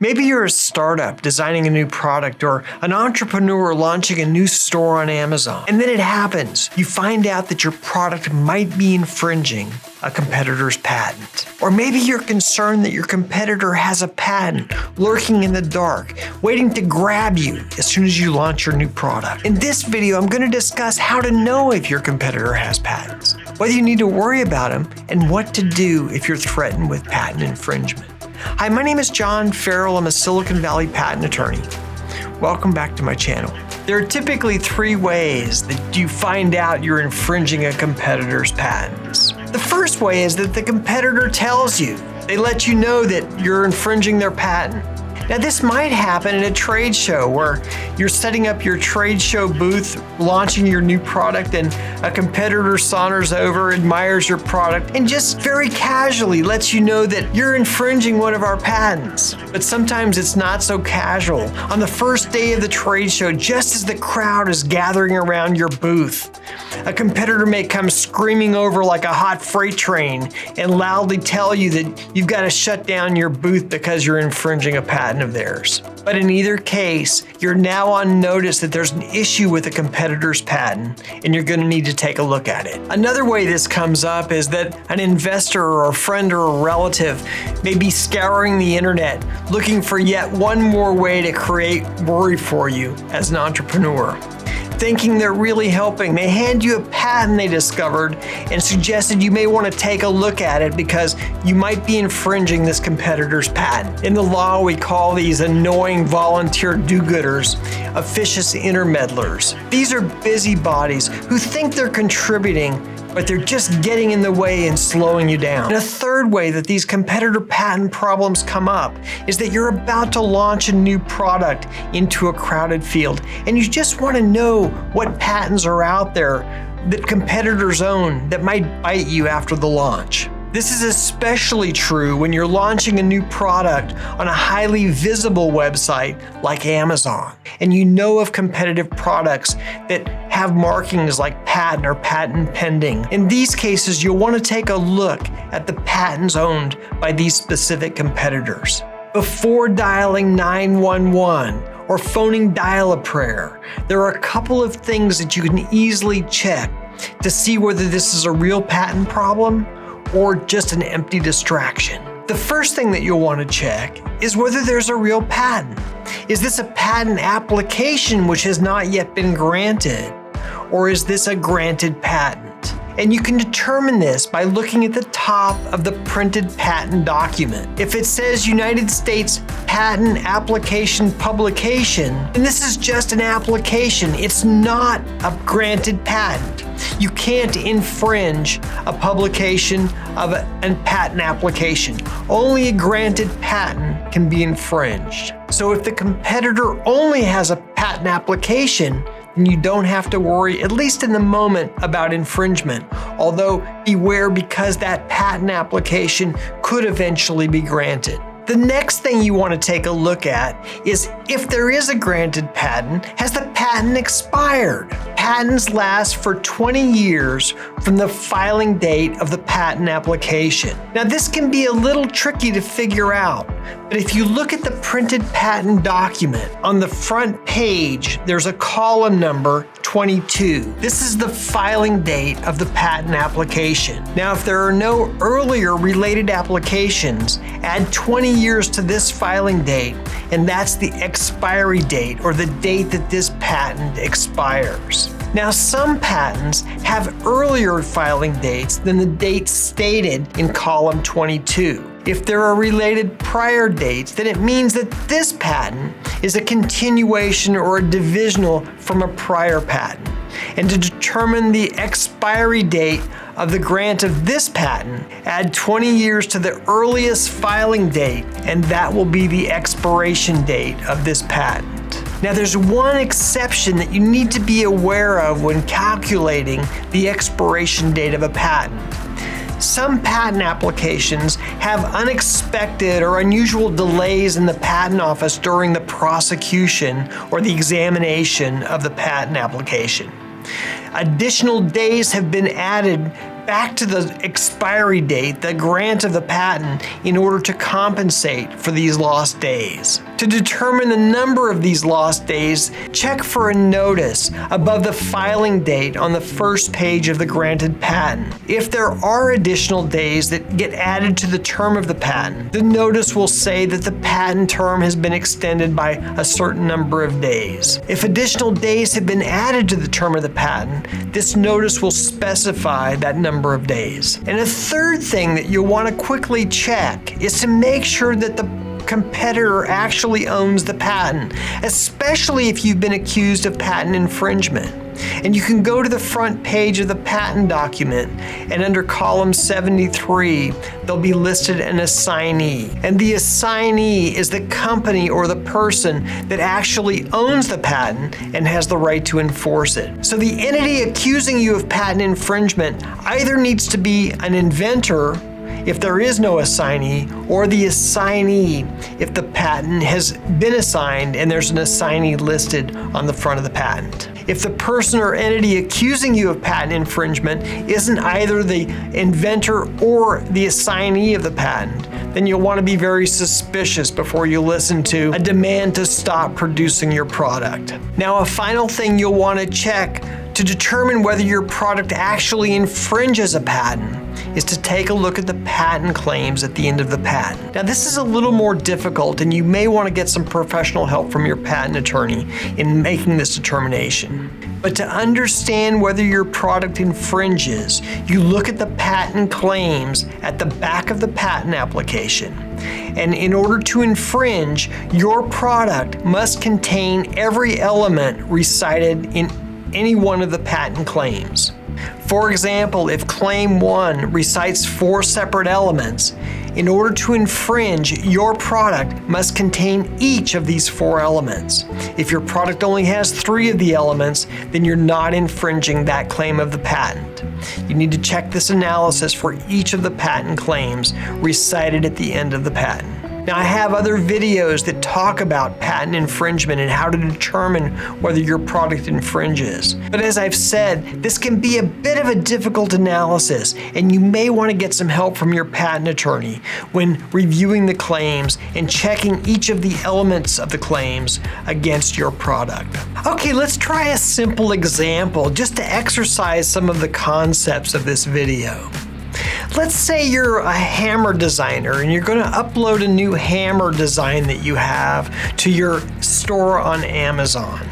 Maybe you're a startup designing a new product or an entrepreneur launching a new store on Amazon. And then it happens. You find out that your product might be infringing a competitor's patent. Or maybe you're concerned that your competitor has a patent lurking in the dark, waiting to grab you as soon as you launch your new product. In this video, I'm going to discuss how to know if your competitor has patents, whether you need to worry about them, and what to do if you're threatened with patent infringement. Hi, my name is Carr Ferrell. I'm a Silicon Valley patent attorney. Welcome back to my channel. There are typically three ways that you find out you're infringing a competitor's patents. The first way is that the competitor tells you. They let you know that you're infringing their patent. Now, this might happen at a trade show where you're setting up your trade show booth, launching your new product, and a competitor saunters over, admires your product, and just very casually lets you know that you're infringing one of our patents. But sometimes it's not so casual. On the first day of the trade show, just as the crowd is gathering around your booth, a competitor may come screaming over like a hot freight train and loudly tell you that you've got to shut down your booth because you're infringing a patent of theirs. But in either case, you're now on notice that there's an issue with a competitor's patent, and you're going to need to take a look at it. Another way this comes up is that an investor or a friend or a relative may be scouring the internet looking for yet one more way to create worry for you as an entrepreneur. Thinking they're really helping, they hand you a patent they discovered and suggested you may want to take a look at it because you might be infringing this competitor's patent. In the law, we call these annoying volunteer do-gooders officious intermeddlers. These are busybodies who think they're contributing, but they're just getting in the way and slowing you down. And a third way that these competitor patent problems come up is that you're about to launch a new product into a crowded field, and you just want to know what patents are out there that competitors own that might bite you after the launch. This is especially true when you're launching a new product on a highly visible website like Amazon, and you know of competitive products that have markings like patent or patent pending. In these cases, you'll want to take a look at the patents owned by these specific competitors. Before dialing 911 or phoning dial-a-prayer, there are a couple of things that you can easily check to see whether this is a real patent problem or just an empty distraction. The first thing that you'll want to check is whether there's a real patent. Is this a patent application which has not yet been granted, or is this a granted patent? And you can determine this by looking at the top of the printed patent document. If it says United States Patent Application Publication, then this is just an application. It's not a granted patent. You can't infringe a publication of a patent application. Only a granted patent can be infringed. So if the competitor only has a patent application, then you don't have to worry, at least in the moment, about infringement. Although beware, because that patent application could eventually be granted. The next thing you want to take a look at is if there is a granted patent, has the patent expired? Patents last for 20 years from the filing date of the patent application. Now, this can be a little tricky to figure out, but if you look at the printed patent document, on the front page, there's a column number 22. This is the filing date of the patent application. Now, if there are no earlier related applications, add 20 years to this filing date, and that's the expiry date, or the date that this patent expires. Now, some patents have earlier filing dates than the date stated in column 22. If there are related prior dates, then it means that this patent is a continuation or a divisional from a prior patent. And to determine the expiry date of the grant of this patent, add 20 years to the earliest filing date, and that will be the expiration date of this patent. Now, there's one exception that you need to be aware of when calculating the expiration date of a patent. Some patent applications have unexpected or unusual delays in the patent office during the prosecution or the examination of the patent application. Additional days have been added back to the expiry date, the grant of the patent, in order to compensate for these lost days. To determine the number of these lost days, check for a notice above the filing date on the first page of the granted patent. If there are additional days that get added to the term of the patent, the notice will say that the patent term has been extended by a certain number of days. If additional days have been added to the term of the patent, this notice will specify that number of days. And a third thing that you'll want to quickly check is to make sure that the competitor actually owns the patent, especially if you've been accused of patent infringement. And you can go to the front page of the patent document, and under column 73, there'll be listed an assignee. And the assignee is the company or the person that actually owns the patent and has the right to enforce it. So the entity accusing you of patent infringement either needs to be an inventor if there is no assignee, or the assignee if the patent has been assigned and there's an assignee listed on the front of the patent. If the person or entity accusing you of patent infringement isn't either the inventor or the assignee of the patent, then you'll want to be very suspicious before you listen to a demand to stop producing your product. Now, a final thing you'll want to check to determine whether your product actually infringes a patent is to take a look at the patent claims at the end of the patent. Now, this is a little more difficult, and you may want to get some professional help from your patent attorney in making this determination. But to understand whether your product infringes, you look at the patent claims at the back of the patent application. And in order to infringe, your product must contain every element recited in any one of the patent claims. For example, if Claim 1 recites 4 separate elements, in order to infringe, your product must contain each of these 4 elements. If your product only has 3 of the elements, then you're not infringing that claim of the patent. You need to check this analysis for each of the patent claims recited at the end of the patent. Now, I have other videos that talk about patent infringement and how to determine whether your product infringes. But as I've said, this can be a bit of a difficult analysis, and you may want to get some help from your patent attorney when reviewing the claims and checking each of the elements of the claims against your product. Okay, let's try a simple example just to exercise some of the concepts of this video. Let's say you're a hammer designer and you're going to upload a new hammer design that you have to your store on Amazon.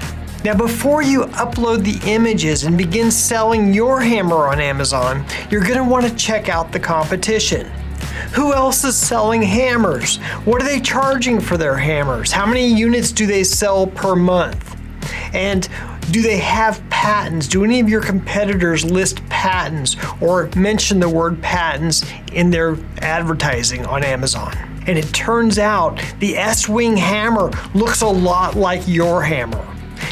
Now, before you upload the images and begin selling your hammer on Amazon, you're going to want to check out the competition. Who else is selling hammers? What are they charging for their hammers? How many units do they sell per month? And do they have patents? Do any of your competitors list patents or mention the word patents in their advertising on Amazon? And it turns out the S-Wing hammer looks a lot like your hammer.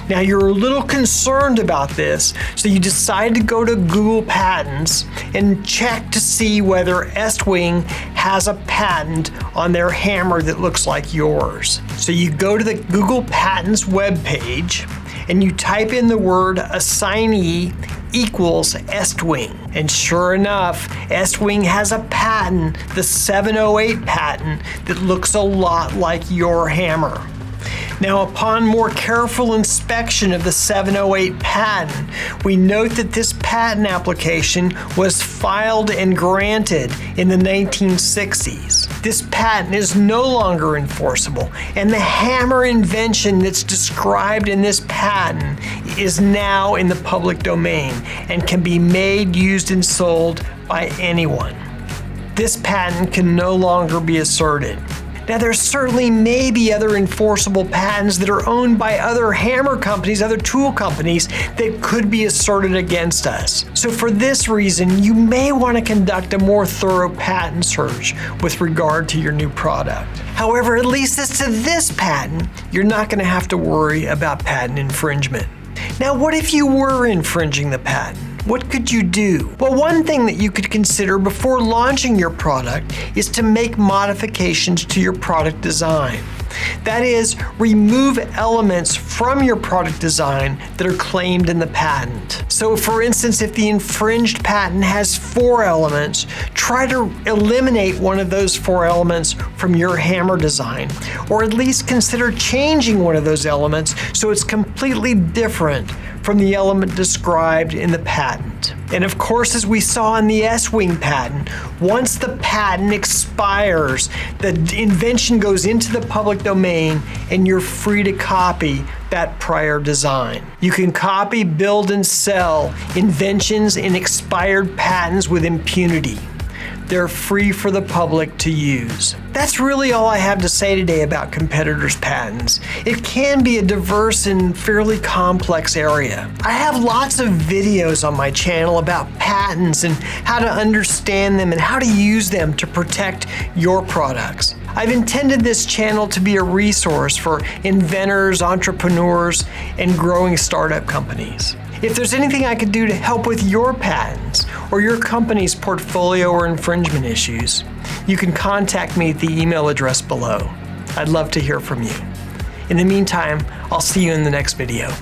Now, you're a little concerned about this, so you decide to go to Google Patents and check to see whether S-Wing has a patent on their hammer that looks like yours. So you go to the Google Patents webpage and you type in the word assignee equals S-Wing. And sure enough, S-Wing has a patent, the 708 patent, that looks a lot like your hammer. Now, upon more careful inspection of the 708 patent, we note that this patent application was filed and granted in the 1960s. This patent is no longer enforceable, and the hammer invention that's described in this patent is now in the public domain and can be made, used, and sold by anyone. This patent can no longer be asserted. Now, there certainly may be other enforceable patents that are owned by other hammer companies, other tool companies, that could be asserted against us. So for this reason, you may want to conduct a more thorough patent search with regard to your new product. However, at least as to this patent, you're not going to have to worry about patent infringement. Now, what if you were infringing the patent? What could you do? Well, one thing that you could consider before launching your product is to make modifications to your product design. That is, remove elements from your product design that are claimed in the patent. So for instance, if the infringed patent has 4 elements, try to eliminate one of those 4 elements from your hammer design, or at least consider changing one of those elements so it's completely different from the element described in the patent. And of course, as we saw in the S-Wing patent, once the patent expires, the invention goes into the public domain and you're free to copy that prior design. You can copy, build, and sell inventions and expired patents with impunity. They're free for the public to use. That's really all I have to say today about competitors' patents. It can be a diverse and fairly complex area. I have lots of videos on my channel about patents and how to understand them and how to use them to protect your products. I've intended this channel to be a resource for inventors, entrepreneurs, and growing startup companies. If there's anything I could do to help with your patents or your company's portfolio or infringement issues, you can contact me at the email address below. I'd love to hear from you. In the meantime, I'll see you in the next video.